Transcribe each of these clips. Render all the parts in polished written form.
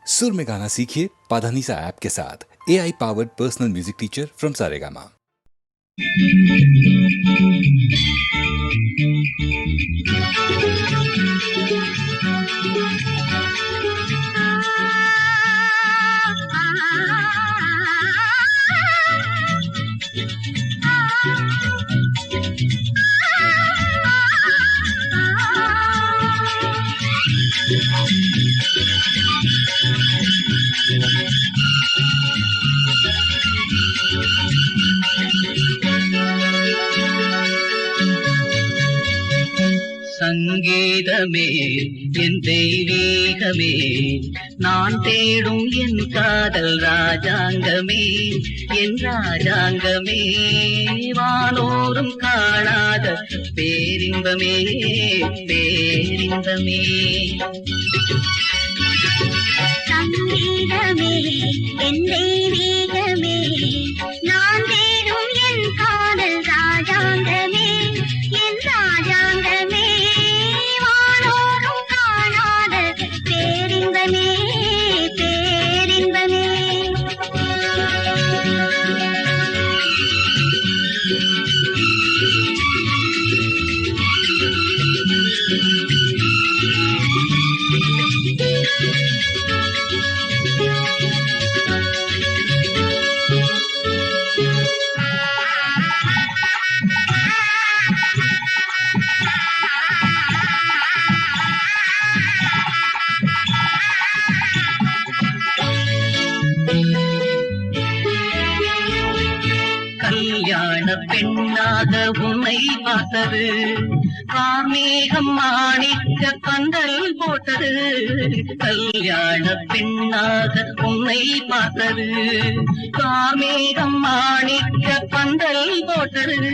सुर में गाना सीखिए पाधानीसा ऐप के साथ। AI powered personal music teacher from Saregama. சங்கீதமே என் தெய்வீகமே, நான் தேடும் என் காதல் ராஜாங்கமே, என் ராஜாங்கமே, வானோரும் காணாத பேரின்பமே, பேரின்பமே. சங்கீதமே என் தெய்வீகமே, நான் தேடும் என் காதல் ராஜாங்கமே, என் ராஜாங்கமே, வானோரும் காணாத பேரின்பமே, பேரின்பமே. கல்யாண பெண்ணாக உன்னை பார்த்தது, கார்மேகம் மாணிக்க பந்தல் போட்டது. கல்யாண பெண்ணாக உன்னை பார்த்தது, கார்மேகம் மாணிக்க பந்தல் போட்டது.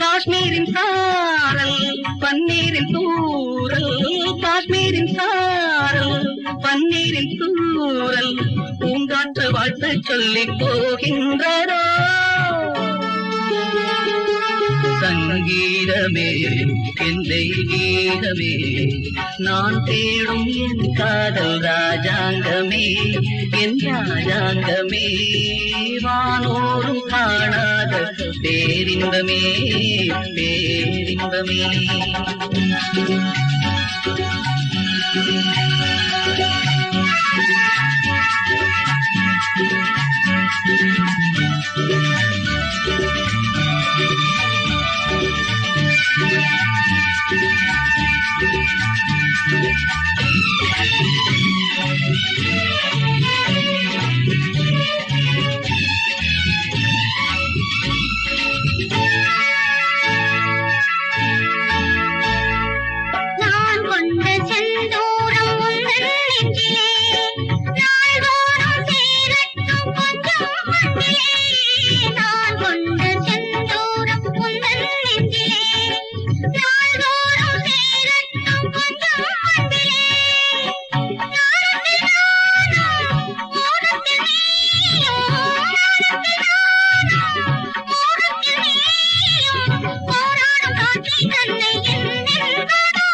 காஷ்மீரின் சாரல் பன்னீரின் தூரல், காஷ்மீரின் சாரல் பன்னீரின் தூரல், பூங்காற்று வாழ்த்து சொல்லி போகின்றதோ. சங்கீதமே என் தெய்வீகமே, நான் தேடும் என் காதல் ராஜாங்கமே, என் ராஜாங்கமே, வானோரும் காணாத பேரின்பமே, பேரின்பமே. நான் கொண்ட செந்தூரம் உந்தன் நெஞ்சிலே, நாள்தோறும் சேரட்டும் கொஞ்சம் மண்ணிலே. நான் கொண்ட செந்தூரம் உந்தன் நெஞ்சிலே, நாள்தோறும் சேரட்டும் கொஞ்சம் மண்ணிலே. ஓரத்தில் நீயும், ஓரத்தில் நீயும், போராடும் காற்றை தன்னை என்னென்பதோ.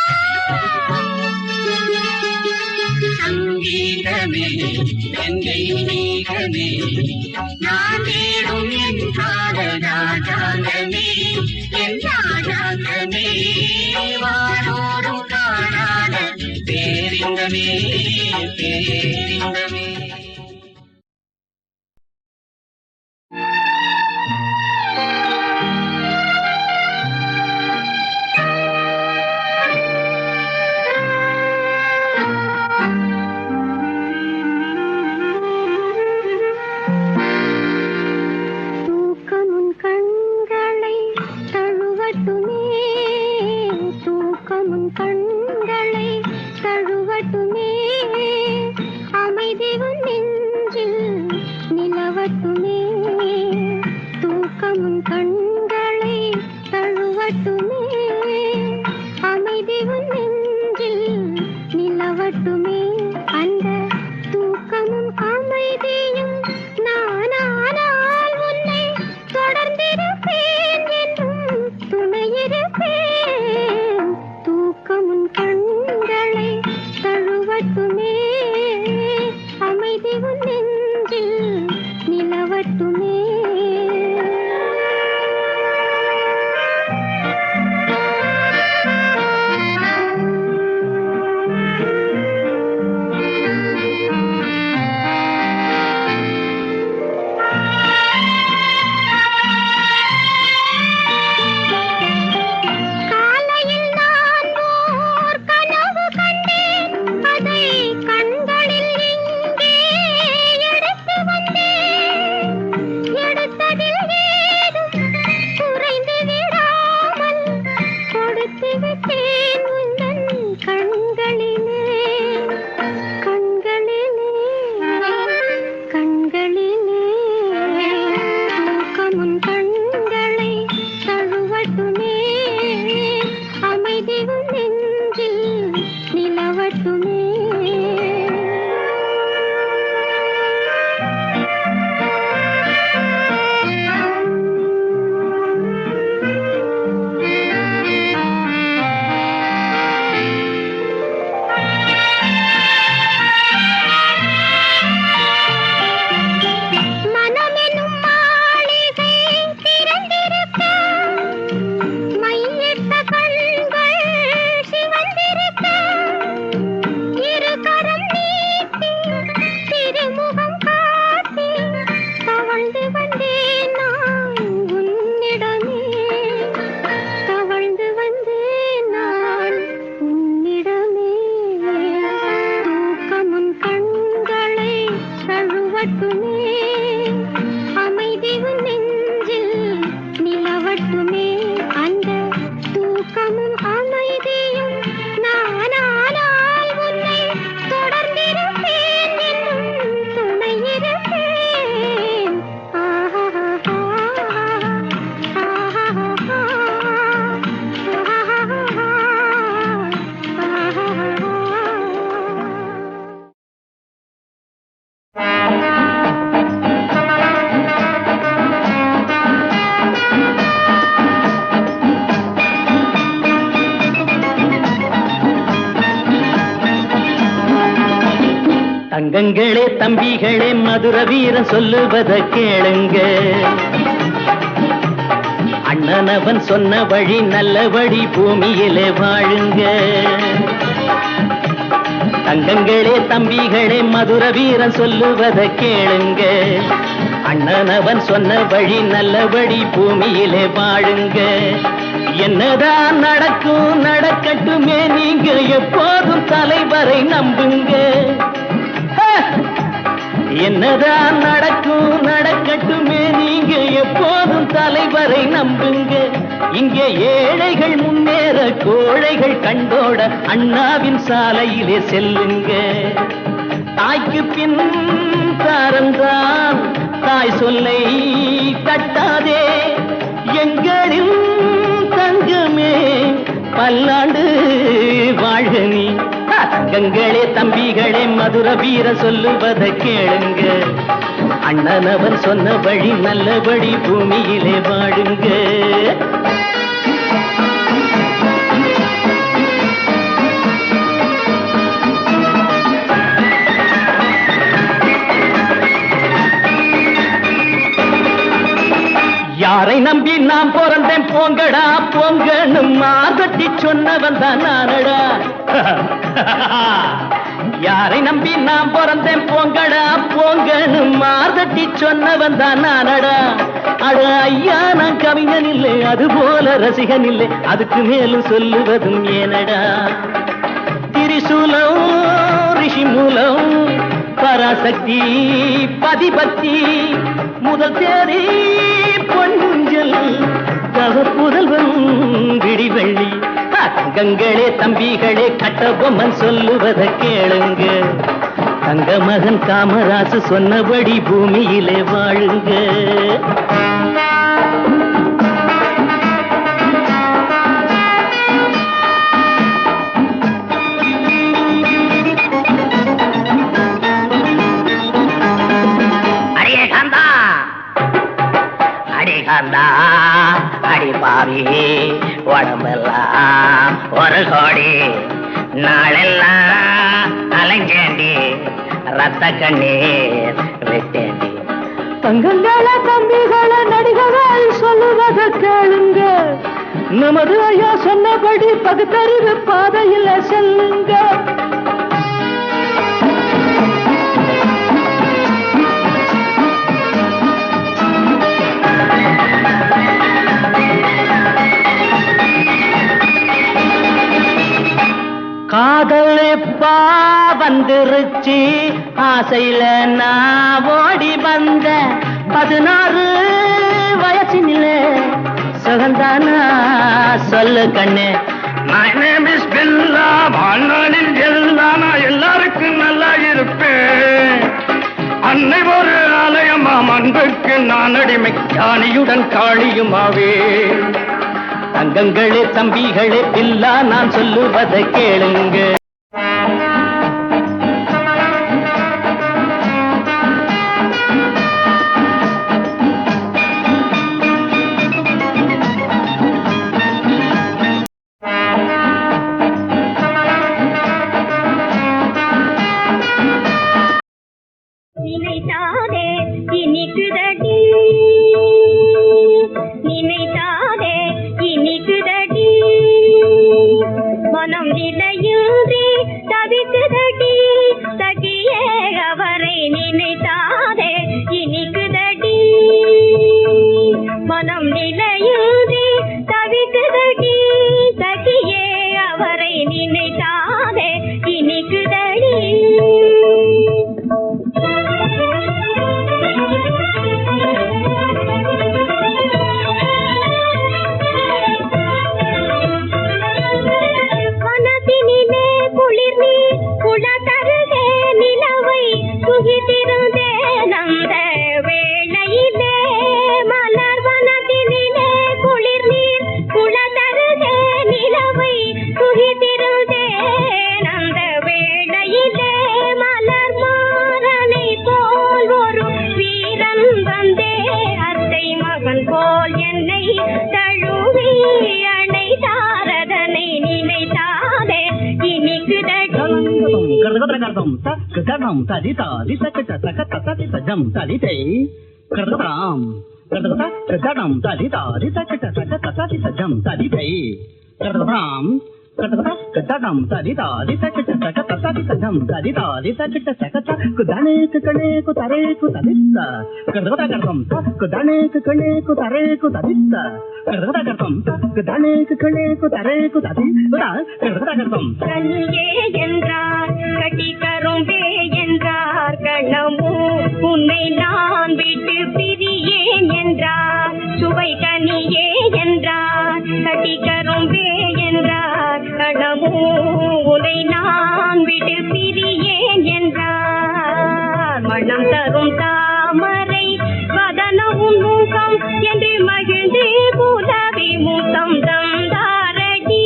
சங்கீதமே என் தெய்வீகமே, நான் தேடும் என் காதல் ராஜாங்கமே, என் ராஜாங்கமே, வானோரும் காணாத பேரின்பமே, பேரின்பமே. தூக்கமுன் கண்களை தழுவட்டுமே, தூக்கமுன் கண்களை தழுவட்டுமே, நிலவட்டுமே அமைதி உன் நெஞ்சில் நிலவட்டுமே அந்த தூக்கமும் அமைதியும் நானானால் உன்னை தொடர்ந்திருப்பேன் என்னும் துணையிருப்பேன் தங்கங்களே தம்பிகளே மதுர வீரன் சொல்லுவத கேளுங்க அண்ணனவன் சொன்ன வழி நல்ல வழி பூமியிலே வாழுங்க தங்கங்களே தம்பிகளே மதுர வீரன் சொல்லுவத கேளுங்க அண்ணனவன் சொன்ன வழி நல்ல வழி பூமியிலே வாழுங்க என்னதான் நடக்கும் நடக்கட்டுமே நீங்க எப்போதும் தலைவரை நம்புங்க என்னதான் நடக்கும் நடக்கட்டுமே நீங்க எப்போதும் தலைவரை நம்புங்க இங்கே ஏழைகள் முன்னேற கோழைகள் கண்டோட அண்ணாவின் சாலையிலே செல்லுங்க தாய்க்கு பின் தாரந்தான் தாய் சொல்லை தட்டாதே எங்களின் தங்கமே பல்லாண்டு வாழ்க நீ தங்கங்களே தம்பிகளே மதுர வீர சொல்லுவத கேளுங்க அண்ணனவன் சொன்ன வழி நல்ல வழி பூமியிலே வாழுங்க யாரை நம்பி நான் பிறந்தேன் போங்கடா போங்கன்னு மாதட்டி சொன்னவன் தான் நானடா யாரை நம்பி நான் பிறந்தேன் போங்கடா போங்கன்னு மாதட்டி சொன்னவன் தான் நானடா அட ஐயா நான் கவிஞன் இல்லை அது போல ரசிகன் இல்லை அதுக்கு மேலும் சொல்லுவதும் ஏனடா திரிசூலம் ரிஷி மூலம் பராசக்தி பதிபக்தி முதல் தேதி பொன்னுஞ்சல் தவப்புதல்வன் விடிவெள்ளி தங்கங்களே தம்பிகளே கட்டபொம்மன் சொல்லுவத கேளுங்க தங்க மகன் காமராசு சொன்னபடி பூமியிலே வாழுங்க அடி பாவி உடம்பெல்லாம் ஒரு கோடி நாளெல்லாம் அலைஞ்சேண்டி ரத்த கண்ணீர் விட்டேண்டி தங்கங்கள தம்பிகள நடிகர்கள் சொல்லுவத கேளுங்க நமது ஐயா சொன்னபடி பகுத்தறிவு பாதையில செல்லுங்க காதல் எப்பா வந்துருச்சு ஆசையில நான் ஓடி வந்த 16 வயசினில சுகந்தானா சொல்லு கண்ணு My name is Bella. வாழ்நாளில் எல்லாம் நான் எல்லாருக்கும் நல்லா இருப்பேன். அன்னை ஒரு ஆலயமாம் அன்புக்கு நான் அடிமை ஞானியுடன் காளியுமாவே. தங்கங்களே தம்பிகளே பில்லா நான் சொல்லுவதை கேளுங்க. நினைத்தாதே இனிக்குதடி நினைத்தாதே இனிக்குதடி மனம் நிலையுறி தவிக்குதடி சகியே அவரை நினைத்தாதே இனிக்குதடி மனம் நிலையுறி தவிக்குதடி சகியே அவரை நினைத்தாதே இனிக்குதடி கதம் கதம் ததிதா திசகட சகத ததித ஜம் ததிதை கதம் கதம் ததிதா திசகட சகத ததித ஜம் ததிதை கதம் கதம் ததிதா திசகட சகத ததித ஜம் ததிதா திசகட சகத குதனே கணே குதரே குததித்த கதம் குதனே கணே குதரே குததித்த கதம் குதனே கணே குதரே குததி கதம் கண்ணியே என்றார் கட்டி கரும்பே என்றார் கண்ணமோ உன்னை நான் விட்டு பிரியேன் என்றார் சுவை கனியே என்றார் கட்டி கரும்பே என்றார் கண்ணமோ உன்னை நான் விட்டு பிரியேன் என்றார் மனம் தரும் தாமரை வதனமும் முகம் என்று மகிழ்ந்து புலவி முத்தம் தந்தாரடி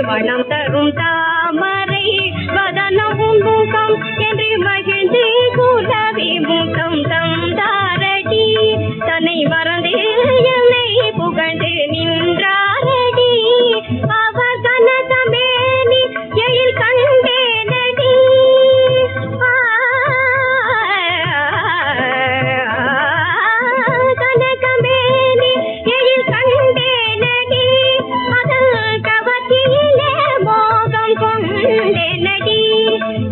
மனம் தரும் தாமரை வதனமும் முகம் என்று மகிழ்ந்து புலவி முத்தம் தந்தாரடி தன்னை மறந்து என்னை புகழ்ந்து நின்றாரடி அவர் கனகமேனி எழில் கண்டேனடி கனகமேனி எழில் கண்டேனடி அதன் கவர்ச்சியிலே மோகம் கொண்டேனடி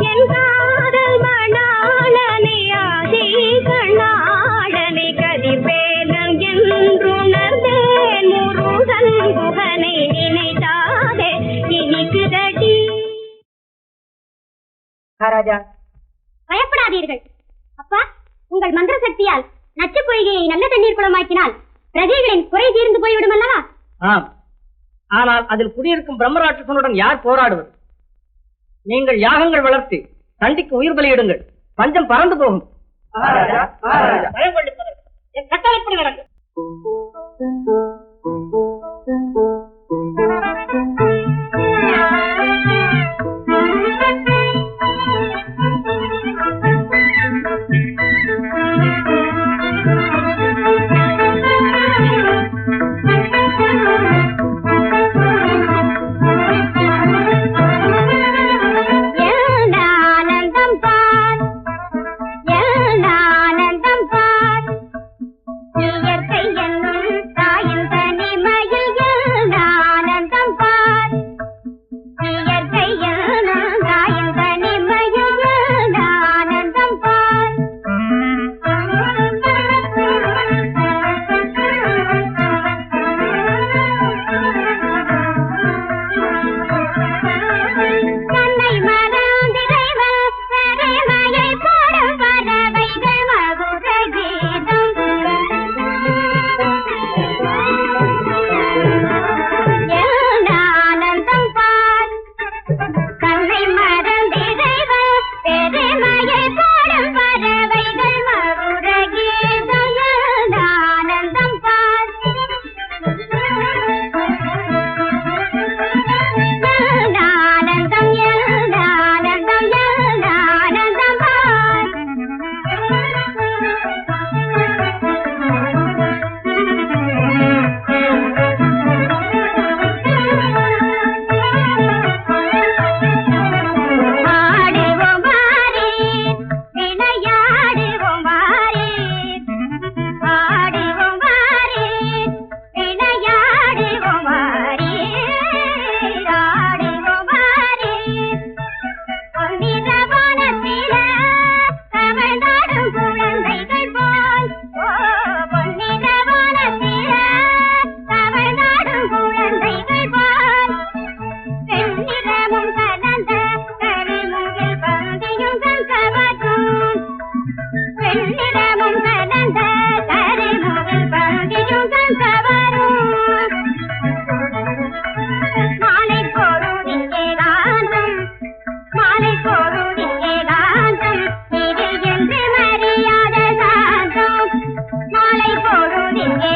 என் காதல் மணாளனை ஆதி கண்ணாளனை கதிர்வேலன் என்றுணர்ந்தேன் முருகன் குகனை நினைத்தாதே இனிக்குதடி. மகாராஜா, பயப்படாதீர்கள் அப்பா, உங்கள் மந்திர சக்தியால் நச்சு பொய்கையை நல்ல தண்ணீர் குளமாக்கினால் பிரஜைகளின் குறை தீர்ந்து போய்விடும் அல்லவா? ஆம். ஆனால் அதில் குடியிருக்கும் பிரம்மராட்சசனுடன் யார் போராடுவது? நீங்கள் யாகங்கள் வளர்த்து தண்டிக்கு உயிர் பலியிடுங்கள், பஞ்சம் பறந்து போகும். பயம் கொள்ளிப்பதற்கு என் கட்டளைப்படி நடங்க. மாலை பொழுதிங்கே